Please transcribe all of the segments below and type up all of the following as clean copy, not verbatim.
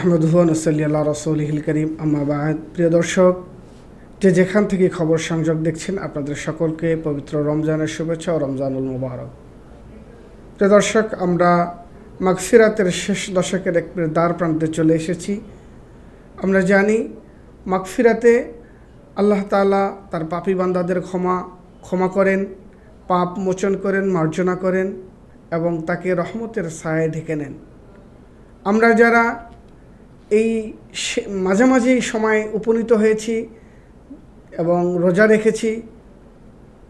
নাহমাদুহু ওয়া নুসাল্লি আলা রাসূলিহিল কারীম, আম্মা বা'দ। প্রিয় দর্শক, যেখান থেকে খবর সংযোগ দেখছেন, আপনাদের সকলকে পবিত্র রমজানের শুভেচ্ছা ও রমজানুল মুবারক। প্রিয় দর্শক, আমরা মাগফিরাতের শেষ দশকের এক দ্বার প্রান্তে চলে এসেছি। আমরা জানি মাগফিরাতে আল্লাহ তাআলা তার পাপী বান্দাদের ক্ষমা করেন, পাপ মোচন করেন, মার্জনা করেন এবং তাকে রহমতের ছায়ায় ঢেকে নেন। আমরা যারা এই মাঝামাঝি সময় উপনীত হয়েছি এবং রোজা রেখেছি,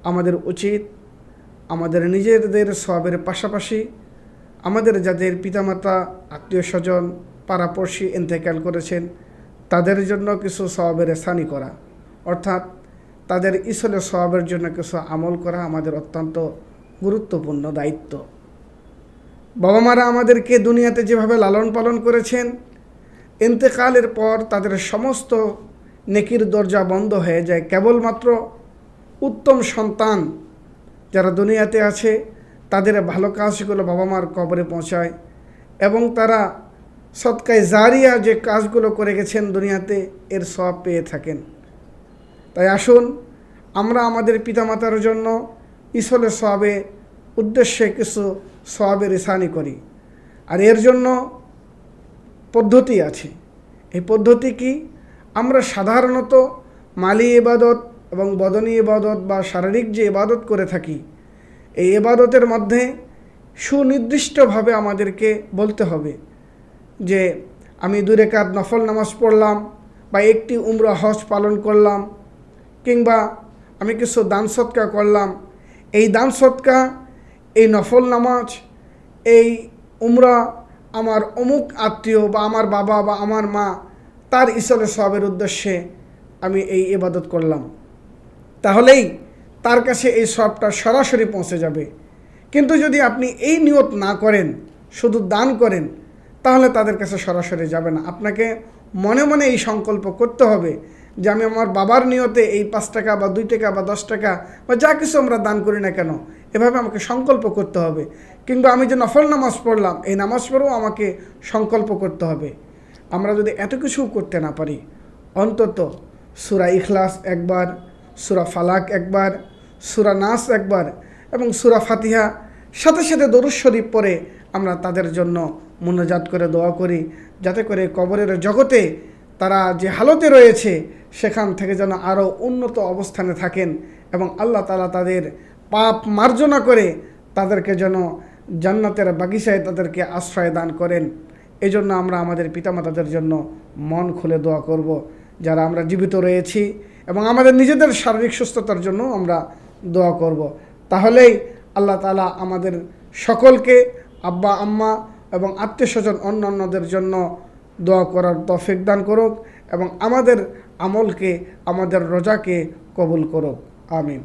আমাদের উচিত আমাদের নিজেদের সওয়াবের পাশাপাশি আমাদের যাদের পিতামাতা, আত্মীয় স্বজন, পাড়াপড়শি ইন্তেকাল করেছেন তাদের জন্য কিছু সওয়াবের এহসানি করা, অর্থাৎ তাদের ইসলে সওয়াবের জন্য কিছু আমল করা আমাদের অত্যন্ত গুরুত্বপূর্ণ দায়িত্ব। বাবা মারা আমাদেরকে দুনিয়াতে যেভাবে লালন পালন করেছেন, ইন্তেকালের পর তাদের সমস্ত নেকির দরজা বন্ধ হয়ে যায়। কেবলমাত্র উত্তম সন্তান যারা দুনিয়াতে আছে তাদের ভালো কাজগুলো বাবা মার কবরে পৌঁছায় এবং তারা সদকায়ে জারিয়া যে কাজগুলো করে গেছেন দুনিয়াতে এর সওয়াব পেয়ে থাকেন। তাই আসুন আমরা আমাদের পিতামাতার জন্য ইসলে সওয়াবে উদ্দেশ্যে কিছু সওয়াবের এহসানি করি। আর এর জন্য পদ্ধতি আছে। এই পদ্ধতি কি? আমরা সাধারণত মালি ইবাদত এবং বদনী ইবাদত বা শারীরিক যে ইবাদত করে থাকি, এই ইবাদতের মধ্যে সুনির্দিষ্টভাবে আমাদেরকে বলতে হবে যে আমি 2 রাকাত নফল নামাজ পড়লাম বা একটি উমরা হজ পালন করলাম, কিংবা আমি কিছু দান সদকা করলাম। এই দান সদকা, এই নফল নামাজ, এই উমরা আমার অমুক আত্মীয় বা আমার বাবা বা আমার মা তার ইসলে সওয়াবের উদ্দেশ্যে আমি এই ইবাদত করলাম, তাহলেই তার কাছে এই সওয়াবটা সরাসরি পৌঁছে যাবে। কিন্তু যদি আপনি এই নিয়ত না করেন, শুধু দান করেন, তাহলে তাদের কাছে সরাসরি যাবে না। আপনাকে মনে মনে এই সংকল্প করতে হবে যে আমি আমার বাবার নিয়তে এই 5 টাকা বা 2 টাকা বা 10 টাকা বা যা কিছু আমরা দান করি না কেন, এভাবে আমাকে সংকল্প করতে হবে। কিংবা আমি যে নফল নামাজ পড়লাম, এই নামাজ পড়েও আমাকে সংকল্প করতে হবে। আমরা যদি এত কিছু করতে না পারি, অন্তত সূরা ইখলাস একবার, সূরা ফালাক একবার, সূরা নাস একবার এবং সূরা ফাতিহা সাথে সাথে দরুদ শরীফ পড়ে আমরা তাদের জন্য মুনাজাত করে দোয়া করি, যাতে করে কবরের জগতে তারা যে হালতে রয়েছে সেখান থেকে যেন আরও উন্নত অবস্থানে থাকেন এবং আল্লাহ তাআলা তাদের পাপ মার্জনা করে তাদেরকে যেন জান্নাতের বাগিচায় তাদেরকে আশ্রয় দান করেন। এই জন্য আমরা আমাদের পিতামাতাদের জন্য মন খুলে দোয়া করব, যারা আমরা জীবিত রয়েছি, এবং আমাদের নিজেদের শারীরিক সুস্থতার জন্য আমরা দোয়া করব। তাহলেই আল্লাহ তাআলা আমাদের সকলকে, আব্বা আম্মা এবং আত্মীয় স্বজন অন্যান্যদের জন্য দোয়া করার তৌফিক দান করুক এবং আমাদের আমলকে, আমাদের রোজাকে কবুল করুক। আমিন।